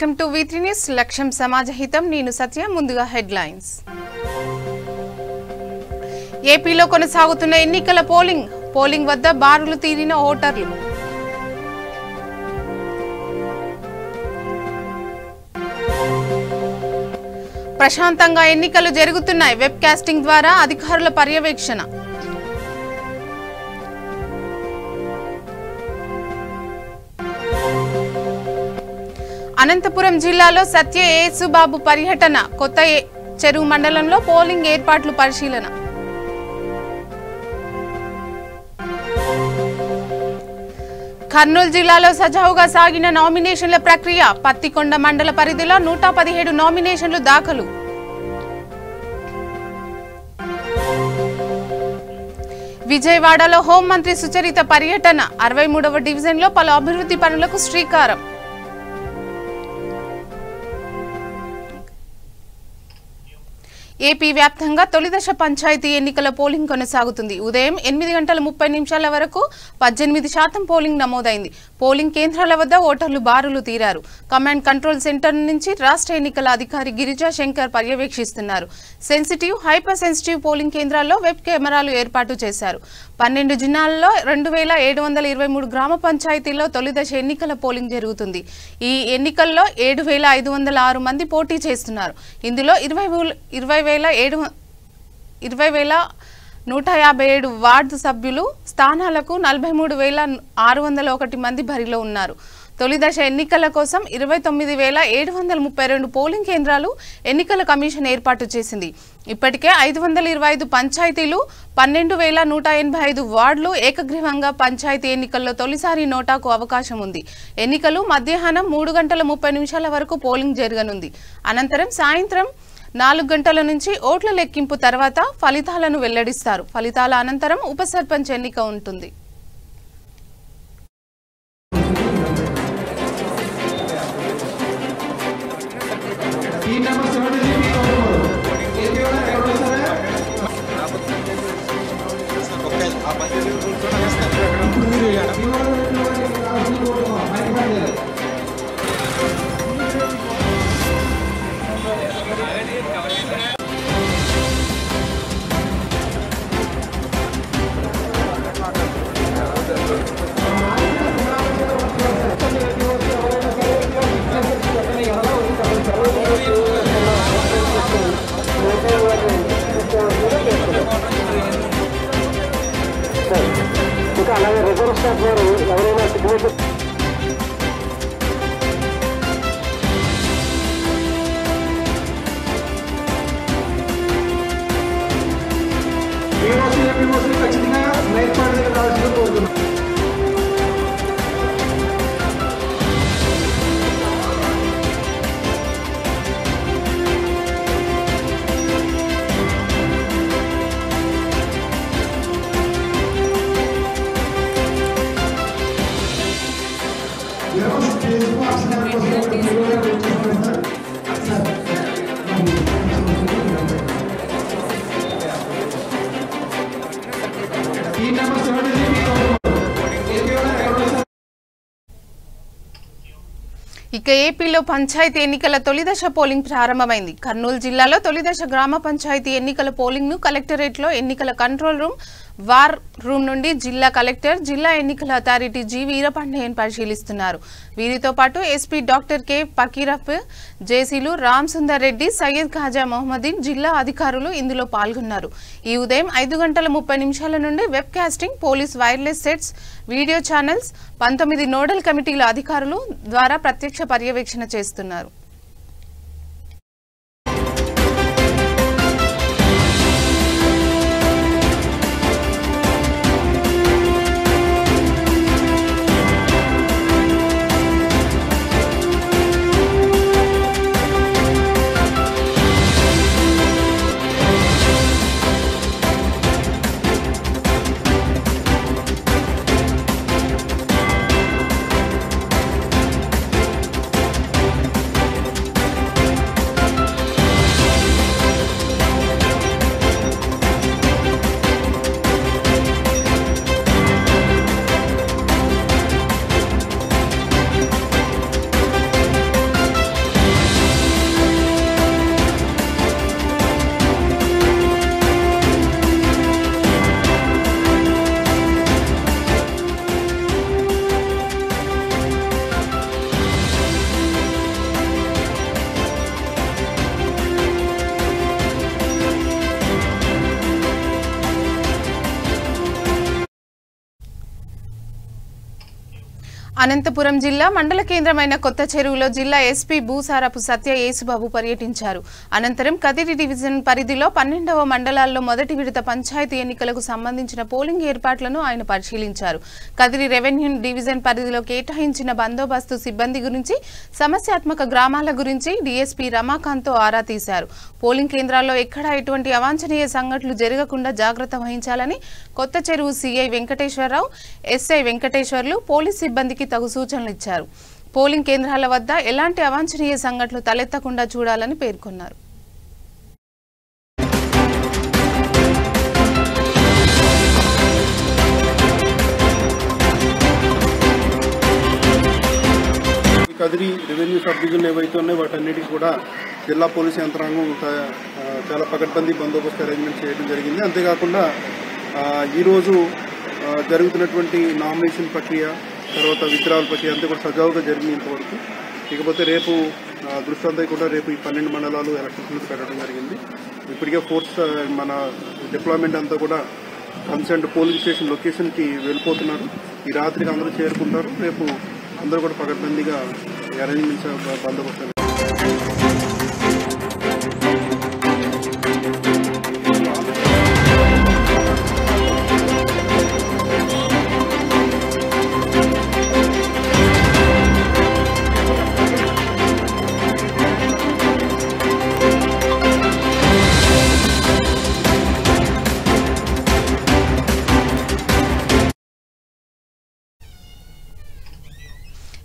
Welcome to V3 news. లక్ష్యం సమాజహితం. నేను సత్య. ముందుగా హెడ్లైన్స్. ఏపీలో కొనసాగుతున్న ఎన్నికల పోలింగ్ వద్ద బారులు తీరిన ఓటర్లు. ప్రశాంతంగా ఎన్నికలు జరుగుతున్నాయి. వెబ్ కాస్టింగ్ ద్వారా అధికారుల పర్యవేక్షణ. అనంతపురం జిల్లాలో సత్య యేసుబాబు పర్యటన. కొత్త చెరువు మండలంలో పోలింగ్ ఏర్పాట్లు పరిశీలన. కర్నూలు జిల్లాలో సజావుగా సాగిన నామినేషన్ల ప్రక్రియ. పత్తికొండ మండల పరిధిలో 117 నామినేషన్లు దాఖలు. విజయవాడలో హోంమంత్రి సుచరిత పర్యటన. 63వ డివిజన్లో పలు అభివృద్ధి పనులకు శ్రీకారం. ఏపీ వ్యాప్తంగా తొలిదశ పంచాయతీ ఎన్నికల పోలింగ్ కొనసాగుతుంది. ఉదయం 8:30 వరకు 18% పోలింగ్ నమోదైంది. పోలింగ్ కేంద్రాల వద్ద ఓటర్లు బారులు తీరారు. కమాండ్ కంట్రోల్ సెంటర్ నుంచి రాష్ట్ర ఎన్నికల అధికారి గిరిజా శంకర్ పర్యవేక్షిస్తున్నారు. సెన్సిటివ్, హైపర్ సెన్సిటివ్ పోలింగ్ కేంద్రాల్లో వెబ్ కెమెరాలు ఏర్పాటు చేశారు. 12 జిల్లాల్లో 2723 గ్రామ పంచాయతీల్లో తొలిదశ ఎన్నికల పోలింగ్ జరుగుతుంది. ఈ ఎన్నికల్లో 7506 మంది పోటీ చేస్తున్నారు. ఇందులో 20,157 వార్డు సభ్యులు స్థానాలకు 43,601 మంది బరిలో ఉన్నారు. తొలిదశ ఎన్నికల కోసం 29,732 పోలింగ్ కేంద్రాలు ఎన్నికల కమిషన్ ఏర్పాటు చేసింది. ఇప్పటికే 525 పంచాయతీలు, 12,185 వార్డులు ఏకగ్రీవంగా పంచాయతీ ఎన్నికల్లో తొలిసారి నోటాకు అవకాశం ఉంది. ఎన్నికలు మధ్యాహ్నం 3:30 వరకు పోలింగ్ జరగనుంది. అనంతరం సాయంత్రం 4 గంటల నుంచి ఓట్ల లెక్కింపు తర్వాత ఫలితాలను వెల్లడిస్తారు. ఫలితాల అనంతరం ఉప సర్పంచ్ ఎన్నిక ఉంటుంది. అలాగే రిజర్వ్ స్టాఫ్ వారు ఎవరైనా సిగ్నేచర్ ఖచ్చితంగా మైపాడు దగ్గర రావాల్సింది కోరుతున్నాం. ఇక ఏపీలో పంచాయతీ ఎన్నికల తొలిదశ పోలింగ్ ప్రారంభమైంది. కర్నూలు జిల్లాలో తొలిదశ గ్రామ పంచాయతీ ఎన్నికల పోలింగ్ ను కలెక్టరేట్లో ఎన్నికల కంట్రోల్ రూమ్, వార్ రూమ్ నుండి జిల్లా కలెక్టర్, జిల్లా ఎన్నికల అథారిటీ జి వీరపాండ్యన్ పరిశీలిస్తున్నారు. వీరితో పాటు ఎస్పీ డాక్టర్ కె పకీరఫ్, జేసీలు రామ్ సుందర్ రెడ్డి, సయ్యద్ ఖాజా మొహమ్మదీన్, జిల్లా అధికారులు ఇందులో పాల్గొన్నారు. ఈ ఉదయం 5:30 నుండి web casting, police wireless sets, video channels, 19 nodal కమిటీల అధికారులు ద్వారా ప్రత్యక్ష పర్యవేక్షణ చేస్తున్నారు. అనంతపురం జిల్లా మండల కేంద్రమైన కొత్త చెరువులో జిల్లా ఎస్పీ భూసారపు సత్య యేసుబాబు పర్యటించారు. అనంతరం కదిరి డివిజన్ పరిధిలో 12వ మండలాల్లో మొదటి విడత పంచాయతీ ఎన్నికలకు సంబంధించిన పోలింగ్ ఏర్పాట్లను ఆయన పరిశీలించారు. కదిరి రెవెన్యూ డివిజన్ పరిధిలో కేటాయించిన బందోబస్తు సిబ్బంది గురించి, సమస్యాత్మక గ్రామాల గురించి డీఎస్పీ రమాకాంత్తో ఆరా తీశారు. పోలింగ్ కేంద్రాల్లో ఎక్కడా ఎటువంటి అవాంఛనీయ సంఘటనలు జరగకుండా జాగ్రత్త వహించాలని కొత్త చెరువు CI Venkateswararao, SI Venkateswarlu police సిబ్బందికి తగు సూచనలు ఇచ్చారు. పోలింగ్ కేంద్రాల వద్ద ఎలాంటి అవాంఛనీయ సంఘటనలు తలెత్తకుండా చూడాలని పేర్కొన్నారు. కదిరి రెవెన్యూ సబ్ డివిజన్లు ఏవైతే ఉన్నాయో వాటన్నిటికీ కూడా జిల్లా పోలీసు యంత్రాంగం చాలా పకడ్బందీ బందోబస్తు అరేంజ్మెంట్ చేయడం జరిగింది. అంతేకాకుండా ఈరోజు జరుగుతున్నటువంటి నామినేషన్ ప్రక్రియ, తర్వాత విత్డ్రావల్ ప్రక్రియ అంతా కూడా సజావుగా జరిగింది ఇంతవరకు. ఇకపోతే రేపు దృష్టి అంతా కూడా రేపు ఈ 12 మండలాలు ఎలక్షన్స్ పెట్టడం జరిగింది. ఇప్పటికే ఫోర్స్ మన డిప్లాయ్మెంట్ అంతా కూడా కన్సర్న్డ్ పోలింగ్ స్టేషన్ లొకేషన్కి వెళ్ళిపోతున్నారు. ఈ రాత్రికి అందరూ చేరుకుంటారు. రేపు అందరూ కూడా పకడ్బందీగా అరేంజ్మెంట్స్ బందోబస్తు.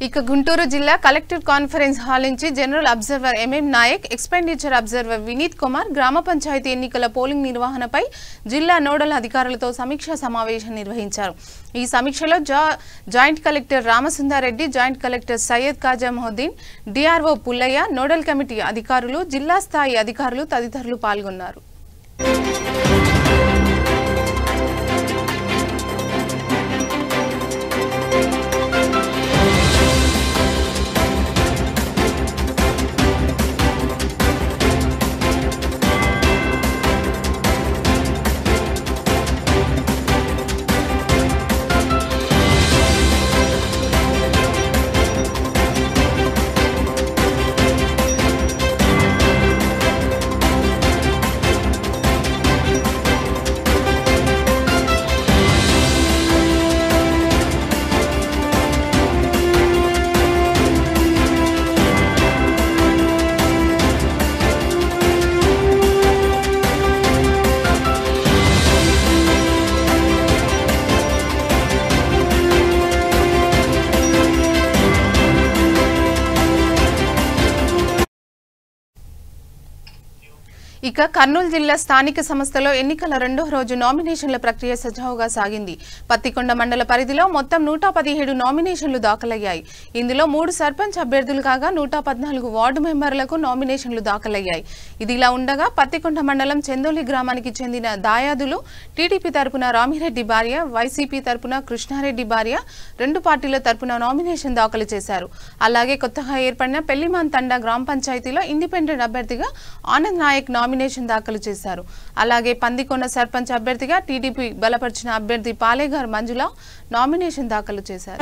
ఇక గుంటూరు జిల్లా కలెక్టర్ కాన్ఫరెన్స్ హాల్ నుంచి general observer M M Nayak, expenditure observer Vineeth Kumar గ్రామ పంచాయతీ ఎన్నికల పోలింగ్ నిర్వహణపై జిల్లా నోడల్ అధికారులతో సమీక్షా సమావేశం నిర్వహించారు. ఈ సమీక్షలో joint collector రామసుందారెడ్డి, joint collector Syed Khaja Mohiuddin, DRO Pullaiah, nodal committee అధికారులు, జిల్లా స్థాయి అధికారులు తదితరులు పాల్గొన్నారు. ఇక కర్నూలు జిల్లా స్థానిక సంస్థలో ఎన్నికల రెండో రోజు నామినేషన్ల ప్రక్రియ సజావుగా సాగింది. పత్తికొండ మండల పరిధిలో మొత్తం 117 నామినేషన్లు దాఖలయ్యాయి. ఇందులో 3 సర్పంచ్ అభ్యర్థులు కాగా 114 వార్డు మెంబర్లకు నామినేషన్లు దాఖలయ్యాయి. ఇదిలా ఉండగా పత్తికొండ మండలం చెందోలి గ్రామానికి చెందిన దాయాదులు టీడీపీ తరపున రామిరెడ్డి భార్య, వైసీపీ తరపున కృష్ణారెడ్డి భార్య 2 పార్టీల తరపున నామినేషన్ దాఖలు చేశారు. అలాగే కొత్తగా ఏర్పడిన పెళ్లిమాన్ తండా గ్రామ పంచాయతీలో ఇండిపెండెంట్ అభ్యర్థిగా ఆనంద్ నాయక్ నామినేషన్ దాఖలు చేశారు. అలాగే పందికొండ సర్పంచ్ అభ్యర్థిగా టీడీపీ బలపరిచిన అభ్యర్థి పాలేగారు మంజుల నామినేషన్ దాఖలు చేశారు.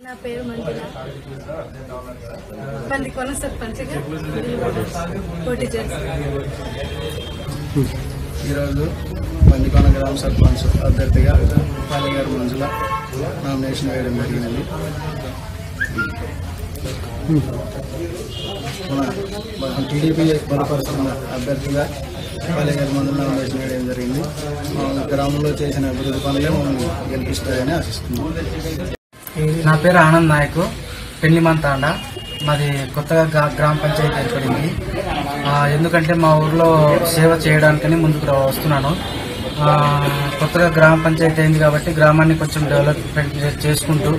నా పేరు మంజుల. పందికొండ సర్పంచ్గా పోటీ చేస్తాను. ఈరోజు పందికొండ గ్రామ సర్పంచ్ అభ్యర్థిగా పాలేగారు మంజుల నామినేషన్ వేయడం జరిగినది. మన టీడీపీ బలపరుస్తున్న అభ్యర్థిగా పాలేగారు మంజుల నామినేషన్ వేయడం జరిగింది. గ్రామంలో చేసిన అభివృద్ధి పనులే మమ్మల్ని గెలిపిస్తాయని ఆశిస్తున్నాం. నా పేరు ఆనంద్ నాయక్, పెళ్లిమాన్ తాండా. మాది కొత్తగా గ్రామ పంచాయతీ ఏర్పడింది. ఎందుకంటే మా ఊర్లో సేవ చేయడానికని ముందుకు వస్తున్నాను. కొత్తగా గ్రామ పంచాయతీ అయింది కాబట్టి గ్రామాన్ని కొంచెం డెవలప్మెంట్ చేసుకుంటూ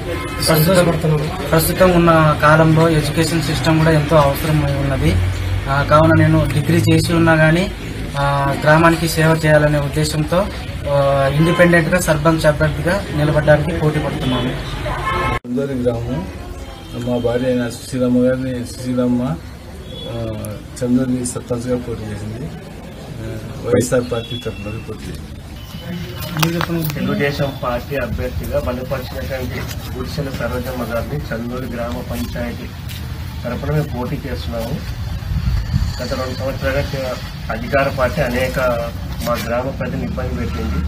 ప్రస్తుతం ఉన్న కాలంలో ఎడ్యుకేషన్ సిస్టమ్ కూడా ఎంతో అవసరం ఉన్నది. కావున నేను డిగ్రీ చేసి ఉన్నా కానీ గ్రామానికి సేవ చేయాలనే ఉద్దేశంతో ఇండిపెండెంట్ గా సర్పంచ్ అభ్యర్థిగా నిలబడడానికి పోటీ పడుతున్నాను. అందరి గ్రామం మా భార్య అయిన సుశీలమ్మ గారిని చంద్రుని సర్పంచ్ గా పోటీ చేసింది. వైఎస్ఆర్ పార్టీ తరఫున పోటీ చేసింది. తెలుగుదేశం పార్టీ అభ్యర్థిగా బలపరిచినటువంటి గుడిసెల సరోజమ్మ గారిని చందూరు గ్రామ పంచాయతీ తరఫున మేము పోటీ చేస్తున్నాము. గత 2 సంవత్సరాలుగా అధికార పార్టీ అనేక మా గ్రామ ప్రజలు ఇబ్బంది పెట్టింది.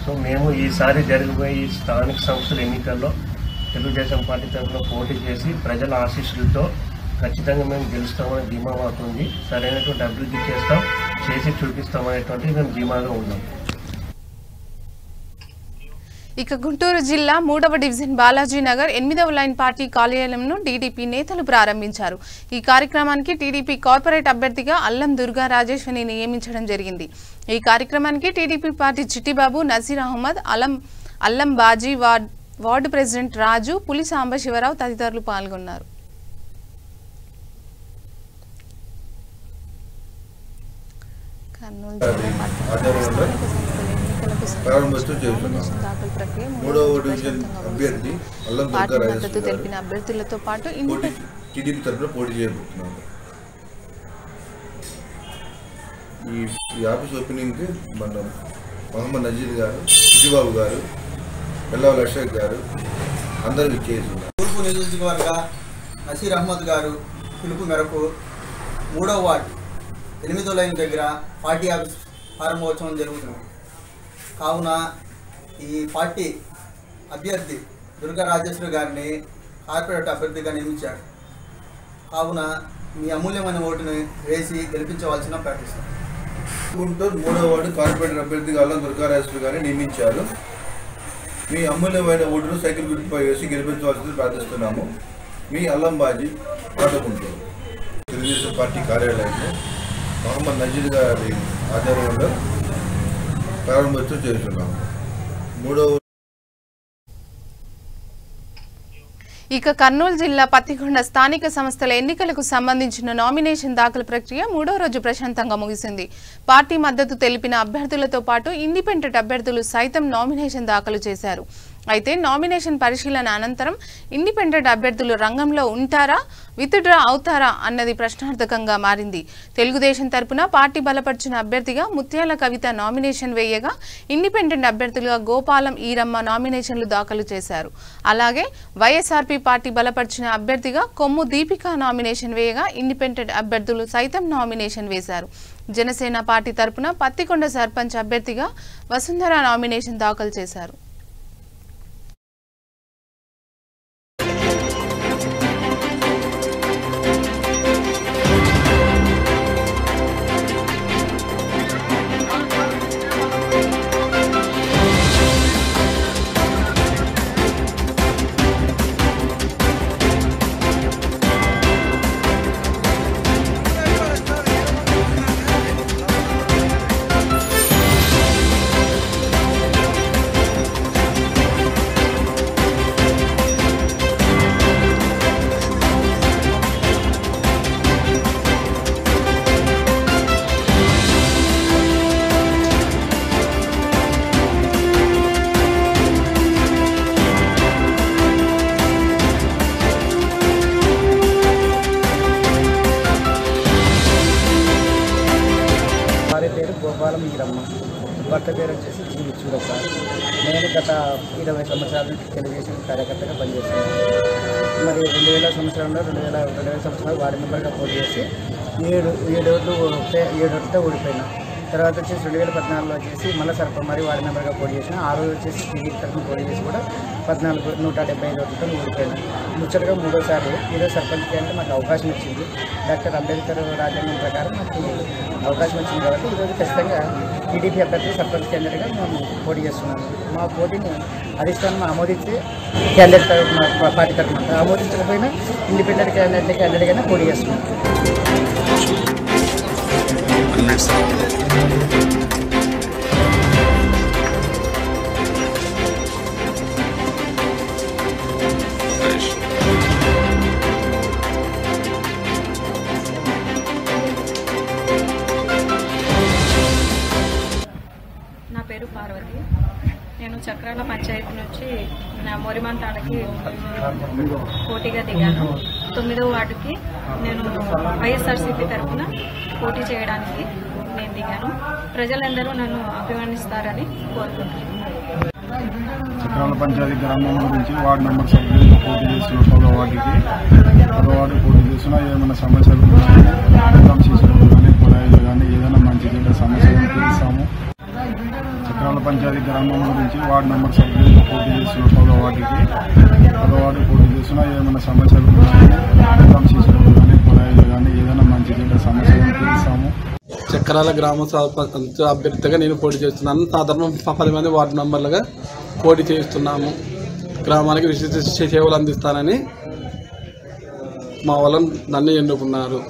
సో మేము ఈసారి జరిగిపోయే ఈ స్థానిక సంస్థల ఎన్నికల్లో తెలుగుదేశం పార్టీ తరఫున పోటీ చేసి ప్రజల ఆశీస్సులతో ఖచ్చితంగా మేము గెలుస్తామని ధీమా మాకుంది. సరైనటువంటి అభివృద్ధి చేసి చూపిస్తామనేటువంటి మేము ధీమాగా ఉన్నాం. ఇక గుంటూరు జిల్లా 3వ డివిజన్ బాలాజీ నగర్ 8వ లైన్ పార్టీ కార్యాలయంను టీడీపీ నేతలు ప్రారంభించారు. ఈ కార్యక్రమానికి టీడీపీ కార్పొరేట్ అభ్యర్థిగా అల్లం దుర్గా రాజేశ్వరిని నియమించడం జరిగింది. ఈ కార్యక్రమానికి టీడీపీ పార్టీ చిట్టిబాబు, నజీర్ అహ్మద్, అల్లం బాజీ, వార్డు ప్రెసిడెంట్ రాజు, పులి సాంబశివరావు తదితరులు పాల్గొన్నారు. తెలిపిన అభ్యర్థులతో పాటు టీడీపీ తరఫున పోటీ చేయబోతున్నాను. ఈ ఆఫీస్ ఓపెనింగ్ కి మన మహమ్మద్ నజీర్ గారు, చిట్టిబాబు గారు, ఎల్లాల అశోక్ గారు అందరూ ఇచ్చేస్తున్నారు. తూర్పు నియోజకవర్గ నసీర్ అహ్మద్ గారు పిలుపు మేరకు 3వ వార్డు 8వ లైన్ దగ్గర పార్టీ ఆఫీస్ ప్రారంభోత్సవం జరుగుతుంది. కావున ఈ పార్టీ అభ్యర్థి దుర్గా రాజేశ్వరి గారిని కార్పొరేట్ అభ్యర్థిగా నియమించారు. కావున మీ అమూల్యమైన ఓటుని వేసి గెలిపించవలసిన ప్రార్థిస్తాం. గుంటూరు 3వ వార్డు కార్పొరేటర్ అభ్యర్థిగా అల్లం దుర్గా రాజేశ్వరి గారిని నియమించారు. మీ అమూల్యమైన ఓటును సైకిల్ గుర్తుపై వేసి గెలిపించవలసింది ప్రార్థిస్తున్నాము. మీ అల్లం బాజీ గుంటూరు. తెలుగుదేశం పార్టీ కార్యాలయంలో మహమ్మద్ నజీర్ గారి ఆధ్వర్యంలో ప్రారంభోత్సవం చేస్తున్నాము. 3వ ఇక కర్నూలు జిల్లా పత్తికొండ స్థానిక సంస్థల ఎన్నికలకు సంబంధించిన నామినేషన్ దాఖలు ప్రక్రియ 3వ రోజు ప్రశాంతంగా ముగిసింది. పార్టీ మద్దతు తెలిపిన అభ్యర్థులతో పాటు ఇండిపెండెంట్ అభ్యర్థులు సైతం నామినేషన్ దాఖలు చేశారు. అయితే నామినేషన్ పరిశీలన అనంతరం ఇండిపెండెంట్ అభ్యర్థులు రంగంలో ఉంటారా, విత్డ్రా అవుతారా అన్నది ప్రశ్నార్థకంగా మారింది. తెలుగుదేశం తరపున పార్టీ బలపరిచిన అభ్యర్థిగా ముత్యాల కవిత నామినేషన్ వేయగా ఇండిపెండెంట్ అభ్యర్థులుగా గోపాలం, ఈరమ్మ నామినేషన్లు దాఖలు చేశారు. అలాగే వైఎస్ఆర్పీ పార్టీ బలపరిచిన అభ్యర్థిగా కొమ్ము దీపిక నామినేషన్ వేయగా ఇండిపెండెంట్ అభ్యర్థులు సైతం నామినేషన్ వేశారు. జనసేన పార్టీ తరపున పత్తికొండ సర్పంచ్ అభ్యర్థిగా వసుంధర నామినేషన్ దాఖలు చేశారు. గోపాలం, ఈరమ్మ. భర్త పేరు వచ్చేసి చూడక్క. నేను గత 20 సంవత్సరాల నుంచి తెలుగుదేశం కార్యకర్తగా పనిచేస్తాను. మరి 2000 సంవత్సరాలు వార్డు మెంబర్గా పోటీ చేసి 7 ఓట్లతో ఓడిపోయినా. తర్వాత వచ్చేసి 2014లో వచ్చేసి మళ్ళీ మరి వార్డు మెంబర్గా పోటీ చేసిన. ఆ రోజు వచ్చేసి టీడీపీ తరఫున పోటీ చేసి కూడా 175 ఓట్లతో ఓడిపోయినా. ముచ్చటగా 3వసారి ఈరోజు సర్పంచ్కి అంటే మాకు అవకాశం వచ్చింది. డాక్టర్ అంబేద్కర్ రాజ్యాంగం ప్రకారం మాకు అవకాశం వచ్చింది కాబట్టి ఈరోజు ఖచ్చితంగా టీడీపీ అభ్యర్థి సర్పంచ్ క్యాండిడేట్గా మేము పోటీ చేస్తున్నాము. మా పోటీని అధిష్టానం ఆమోదించి క్యాండిడేట్ పార్టీ తరఫున ఆమోదించకపోయినా ఇండిపెండెంట్ క్యాండిడేట్గానే పోటీ చేస్తున్నాం. మోరిమంతాడకి పోటీగా దిగాను. 9వ వార్డుకి నేను వైఎస్ఆర్సీపీ తరఫున పోటీ చేయడానికి నేను దిగాను. ప్రజలందరూ నన్ను అభిమానిస్తారని కోరుకుంటున్నాను. చక్రాల పంచాయతీ గ్రామం గురించి వార్డు మెంబర్ సభ్యులు పోటీ చేస్తున్న 10వ వార్డు పోటీ చేస్తున్నా ఏమైనా సమస్యలు సీసీలు కానీ కుళాయిలు కానీ ఏదైనా మంచి చెడ్డ సమస్యలను తీరుస్తాము. చక్రాల పంచాయతీ గ్రామం గురించి వార్డు మెంబర్ సభ్యులు పోటీ చేస్తున్న 10వ వార్డు పోటీ చేస్తున్నా ఏమైనా సమస్యలు సీసీలు కానీ కుళాయిలు కానీ ఏదైనా మంచి చెడ్డ సమస్యలను తీరుస్తాము. చక్రాల గ్రామ సర్పంచ్ అభ్యర్థిగా నేను పోటీ చేస్తున్నాను. సాధారణ 10 మంది వార్డు మెంబర్లుగా పోటీ చేస్తున్నాము. గ్రామానికి విశిష్ట సేవలు అందిస్తానని మా వాళ్ళని నన్ను ఎన్నుకున్నారు.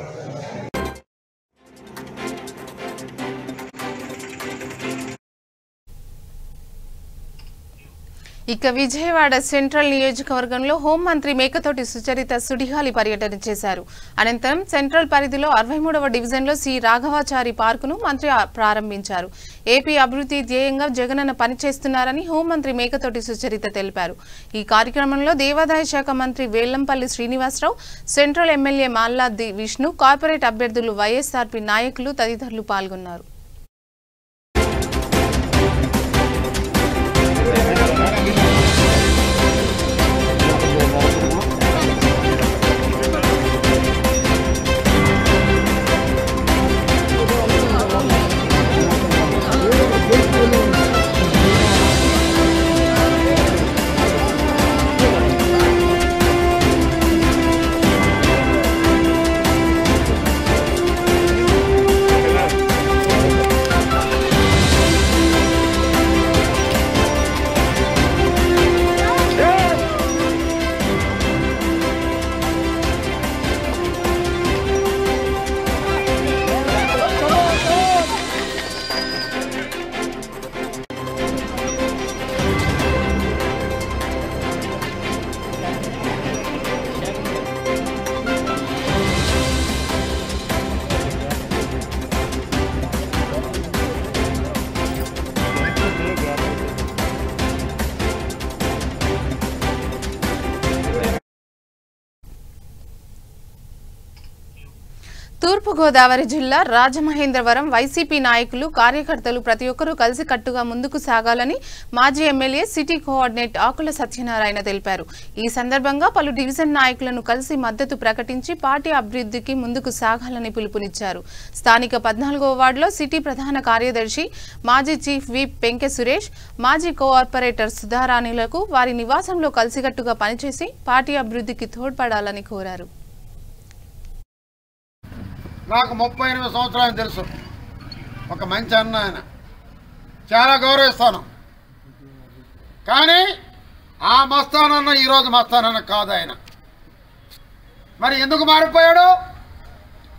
ఇక విజయవాడ సెంట్రల్ నియోజకవర్గంలో హోంమంత్రి మేకతోటి సుచరిత సుడిగాలి పర్యటన చేశారు. అనంతరం సెంట్రల్ పరిధిలో 63వ డివిజన్లో సి రాఘవాచారి పార్కును మంత్రి ప్రారంభించారు. ఏపీ అభివృద్ధి ధ్యేయంగా జగనన్న పనిచేస్తున్నారని హోంమంత్రి మేకతోటి సుచరిత తెలిపారు. ఈ కార్యక్రమంలో దేవాదాయ శాఖ మంత్రి వేల్లంపల్లి Srinivasarao, central MLA మాల్లాది Vishnu, corporate అభ్యర్థులు, వైఎస్ఆర్పీ నాయకులు తదితరులు పాల్గొన్నారు. తూర్పుగోదావరి జిల్లా రాజమహేంద్రవరం వైసీపీ నాయకులు, కార్యకర్తలు ప్రతి ఒక్కరూ కలిసికట్టుగా ముందుకు సాగాలని మాజీ ఎమ్మెల్యే సిటీ కోఆర్డినేట్ ఆకుల సత్యనారాయణ తెలిపారు. ఈ సందర్భంగా పలు డివిజన్ నాయకులను కలిసి మద్దతు ప్రకటించి పార్టీ అభివృద్ధికి ముందుకు సాగాలని పిలుపునిచ్చారు. స్థానిక 14వ వార్డులో సిటీ ప్రధాన కార్యదర్శి, మాజీ చీఫ్ విప్ పెంకె సురేష్, మాజీ కోఆర్పొరేటర్ సుధారాణిలకు వారి నివాసంలో కలిసికట్టుగా పనిచేసి పార్టీ అభివృద్ధికి తోడ్పడాలని కోరారు. నాకు 38 సంవత్సరాలు తెలుసు. ఒక మంచి అన్న ఆయన, చాలా గౌరవిస్తాను. కానీ ఆ మస్తానన్న ఈరోజు మస్తానన్న కాదు ఆయన. మరి ఎందుకు మారిపోయాడు?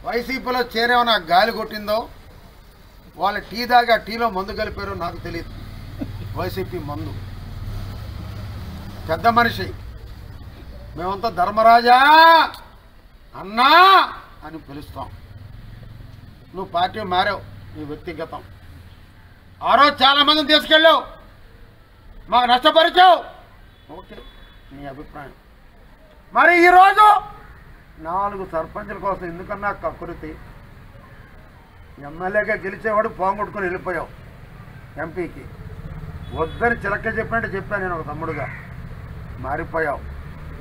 వైసీపీలో చేరేమన్నా గాలి కొట్టిందో, వాళ్ళ టీ దాకా టీలో మందు కలిపారో నాకు తెలియదు. వైసీపీ మందు, పెద్ద మనిషి, మేమంతా ధర్మరాజా అన్నా అని పిలుస్తాం. నువ్వు పార్టీ మారావు, నీ వ్యక్తిగతం. ఆ రోజు చాలామందిని తీసుకెళ్ళావు, మాకు నష్టపరిచావు, ఓకే, నీ అభిప్రాయం. మరి ఈరోజు 4 సర్పంచుల కోసం ఎందుకన్నా కకృతి? ఎమ్మెల్యేగా గెలిచేవాడు పోగొట్టుకుని వెళ్ళిపోయావు. ఎంపీకి వద్దని చిలక చెప్పినట్టు చెప్పాను నేను ఒక తమ్ముడుగా. మారిపోయావు,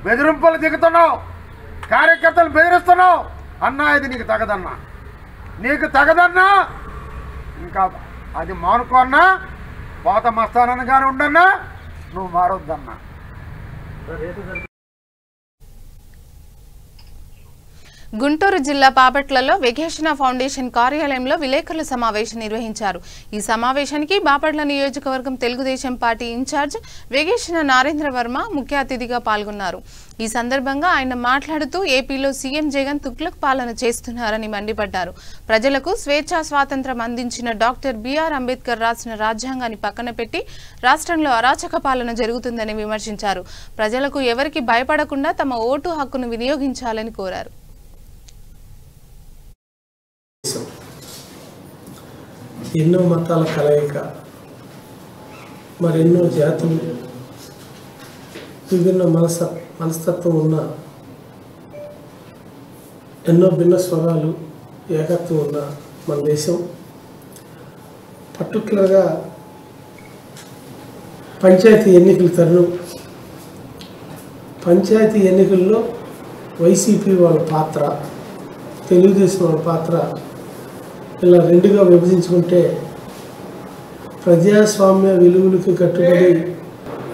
బెదిరింపులు దిగుతున్నావు, కార్యకర్తలు బెదిరిస్తున్నావు. అన్నా ఇది నీకు తగదన్నా, నీకు తగదన్నా, ఇంకా అది మానుకోన్నా, పాత మస్తానన్నగానే ఉండన్నా, నువ్వు మారొద్దన్నా. గుంటూరు జిల్లా బాపట్లలో వెకేషన ఫౌండేషన్ కార్యాలయంలో విలేకరుల సమావేశం నిర్వహించారు. ఈ సమావేశానికి బాపట్ల నియోజకవర్గం తెలుగుదేశం పార్టీ ఇన్ఛార్జ్ వెకేషన నారేంద్ర వర్మ ముఖ్య అతిథిగా పాల్గొన్నారు. ఈ సందర్భంగా ఆయన మాట్లాడుతూ ఏపీలో సీఎం జగన్ తుగ్లక్ పాలన చేస్తున్నారని మండిపడ్డారు. ప్రజలకు స్వేచ్ఛా స్వాతంత్రం అందించిన డాక్టర్ బిఆర్ అంబేద్కర్ రాసిన రాజ్యాంగాన్ని పక్కన పెట్టి రాష్ట్రంలో అరాచక పాలన జరుగుతుందని విమర్శించారు. ప్రజలకు ఎవరికి భయపడకుండా తమ ఓటు హక్కును వినియోగించాలని కోరారు. ఎన్నో మతాల కలయిక, మరెన్నో జాతులు, విభిన్న మనస్తత్వం ఉన్న ఎన్నో భిన్న స్వరాలు ఏకత్వం ఉన్న మన దేశం. పర్టికులర్గా పంచాయతీ ఎన్నికల తరుణం, పంచాయతీ ఎన్నికల్లో వైసీపీ వాళ్ళ పాత్ర, తెలుగుదేశం వాళ్ళ పాత్ర ఇలా రెండుగా విభజించుకుంటే ప్రజాస్వామ్య విలువలకు కట్టుబడి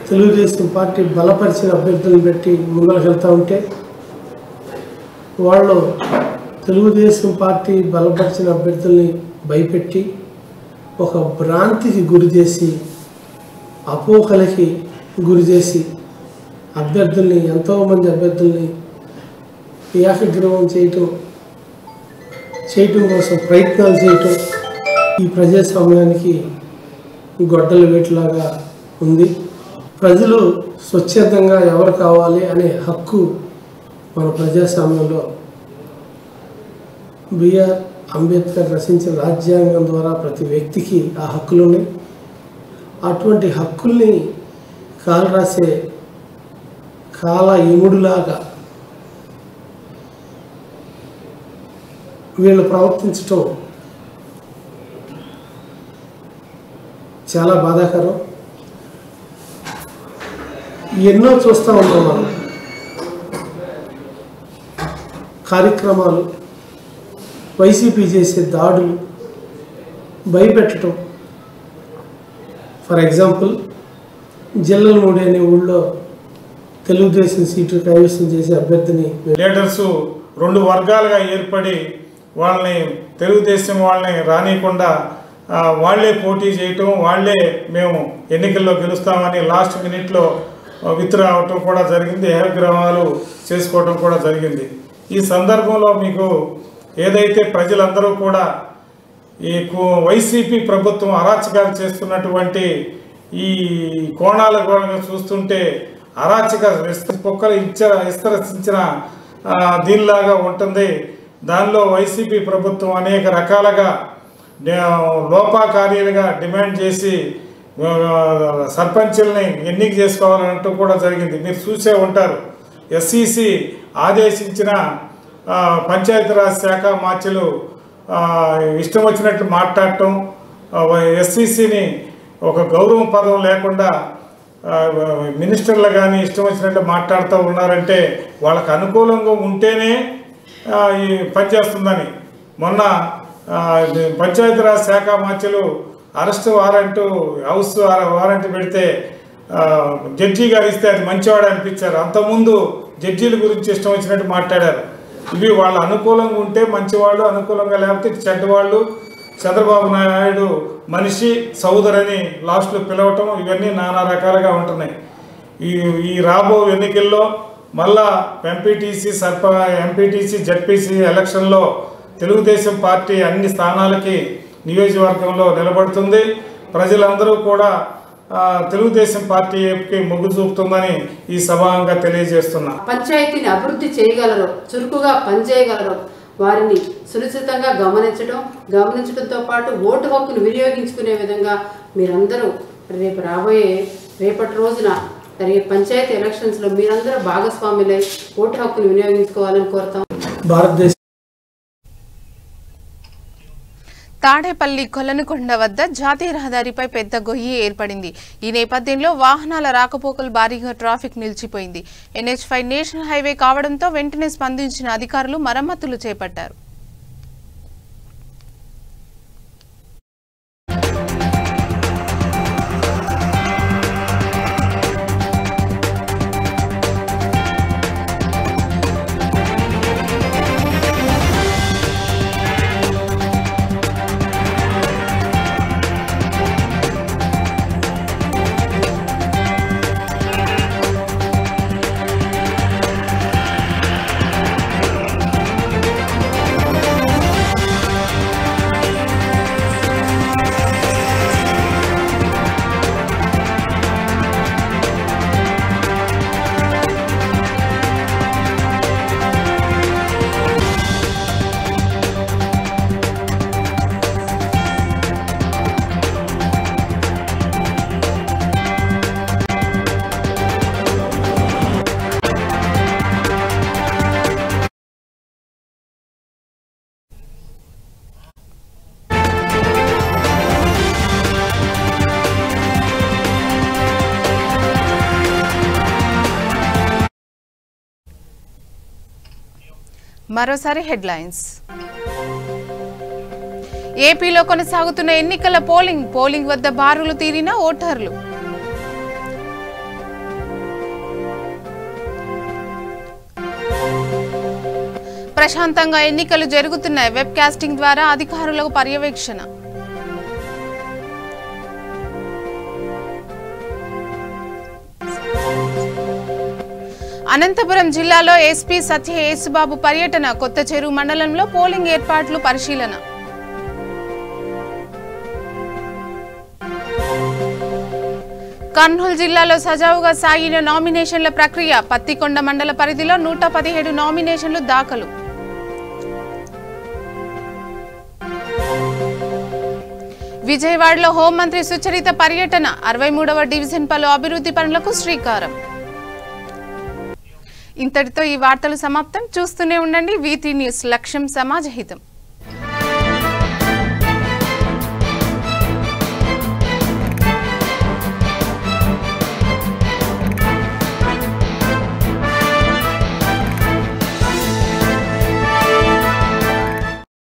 తెలుగుదేశం పార్టీ బలపరిచిన అభ్యర్థులను పెట్టి ముందరకు వెళ్తూ ఉంటే, వాళ్ళు తెలుగుదేశం పార్టీ బలపరిచిన అభ్యర్థుల్ని భయపెట్టి ఒక భ్రాంతికి గురి చేసి, అపోహలకి గురి చేసి అభ్యర్థుల్ని, ఎంతోమంది అభ్యర్థుల్ని ఏకగ్రీవం చేయటం కోసం ప్రయత్నాలు చేయటం ఈ ప్రజాస్వామ్యానికి గొడ్డల వేటులాగా ఉంది. ప్రజలు స్వచ్ఛందంగా ఎవరు కావాలి అనే హక్కు మన ప్రజాస్వామ్యంలో బిఆర్ అంబేద్కర్ రచించిన రాజ్యాంగం ద్వారా ప్రతి వ్యక్తికి ఆ హక్కులు ఉన్నాయి. అటువంటి హక్కుల్ని కాలరాసే కాల ఎముడులాగా వీళ్ళు ప్రవర్తించటం చాలా బాధాకరం. ఎన్నో చూస్తూ ఉన్నాం మనం కార్యక్రమాలు, వైసీపీ చేసే దాడులు, భయపెట్టడం. ఫర్ ఎగ్జాంపుల్, జల్లలమూడి అనే ఊళ్ళో తెలుగుదేశం సీటు కైవసం చేసే అభ్యర్థిని లీడర్స్ రెండు వర్గాలుగా ఏర్పడి వాళ్ళని తెలుగుదేశం వాళ్ళని రానియకుండా వాళ్లే పోటీ చేయటం, వాళ్లే మేము ఎన్నికల్లో గెలుస్తామని లాస్ట్ మినిట్లో విత్డ్రా అవటం కూడా జరిగింది. ఏకగ్రీవాలు చేసుకోవటం కూడా జరిగింది. ఈ సందర్భంలో మీకు ఏదైతే ప్రజలందరూ కూడా ఈ వైసీపీ ప్రభుత్వం అరాచకాలు చేస్తున్నటువంటి ఈ కోణాల కూడా చూస్తుంటే అరాచక పొక్కలు విస్తరించిన దీనిలాగా ఉంటుంది. దానిలో వైసీపీ ప్రభుత్వం అనేక రకాలుగా లోపాకార్యాలుగా డిమాండ్ చేసి సర్పంచుల్ని ఎన్నిక చేసుకోవాలంటూ కూడా జరిగింది. మీరు చూసే ఉంటారు, ఎస్ఈసి ఆదేశించిన పంచాయతీరాజ్ శాఖ మార్చులు ఇష్టం వచ్చినట్లు మాట్లాడటం, ఎస్ఈసిని ఒక గౌరవం పదం లేకుండా మినిస్టర్లు కానీ ఇష్టం వచ్చినట్టు మాట్లాడుతూ ఉన్నారంటే వాళ్ళకు అనుకూలంగా ఉంటేనే ఈ పనిచేస్తుందని. మొన్న పంచాయతీరాజ్ శాఖ మార్చులు అరెస్ట్ వారెంట్, హౌస్ వారెంట్ పెడితే జడ్జి గారు ఇస్తే అది మంచివాడు అనిపించారు. అంతకుముందు జడ్జీల గురించి ఇష్టం వచ్చినట్టు మాట్లాడారు. ఇవి వాళ్ళ అనుకూలంగా ఉంటే మంచివాళ్ళు, అనుకూలంగా లేకపోతే చెడ్డవాళ్ళు. చంద్రబాబు నాయుడు మనిషి సోదరని లాస్ట్లో పిలవటం, ఇవన్నీ నానా రకాలుగా ఉంటున్నాయి. ఈ రాబో ఎన్నికల్లో మళ్ళా ఎంపీటీసీ జడ్పీసీ ఎలక్షన్లో తెలుగుదేశం పార్టీ అన్ని స్థానాలకి నియోజకవర్గంలో నిలబడుతుంది. ప్రజలందరూ కూడా తెలుగుదేశం పార్టీకి మొగ్గు చూపుతుందని ఈ సభాంగా తెలియజేస్తున్నా. పంచాయతీని అభివృద్ధి చేయగలరు, చురుకుగా పనిచేయగలరు, వారిని సునిశ్చితంగా గమనించడంతో పాటు ఓటు హక్కును వినియోగించుకునే విధంగా మీరందరూ రేపటి రోజున జరిగే పంచాయతీ ఎలక్షన్స్లో మీరందరూ భాగస్వాములై ఓటు హక్కును వినియోగించుకోవాలని కోరుతాం. భారతదేశ తాడేపల్లి కొల్లనకొండ వద్ద జాతీయ రహదారిపై పెద్ద గొయ్యి ఏర్పడింది. ఈ నేపథ్యంలో వాహనాల రాకపోకలు భారీగా ట్రాఫిక్ నిలిచిపోయింది. NH5 నేషనల్ హైవే కావడంతో వెంటనే స్పందించిన అధికారులు మరమ్మతులు చేపట్టారు. మరోసారి హెడ్లైన్స్. ఏపీలో కొనసాగుతున్న ఎన్నికల పోలింగ్ వద్ద బారులు తీరిన ఓటర్లు. ప్రశాంతంగా ఎన్నికలు జరుగుతున్నాయి. వెబ్ కాస్టింగ్ ద్వారా అధికారులకు పర్యవేక్షణ. అనంతపురం జిల్లాలో ఎస్పీ సత్య యేసుబాబు పర్యటన. కొత్త చెరువు మండలంలో పోలింగ్ ఏర్పాట్లు పరిశీలన. కర్నూలు జిల్లాలో సజావుగా సాగిన నామినేషన్ల ప్రక్రియ. పత్తికొండ మండల పరిధిలో 117 నామినేషన్లు దాఖలు. విజయవాడలో హోంమంత్రి సుచరిత పర్యటన. 63వ డివిజన్ పలు అభివృద్ధి పనులకు శ్రీకారం. ఇంతటితో ఈ వార్తలు సమాప్తం. చూస్తూనే ఉండండి V3 న్యూస్. లక్ష్యం సమాజహితం.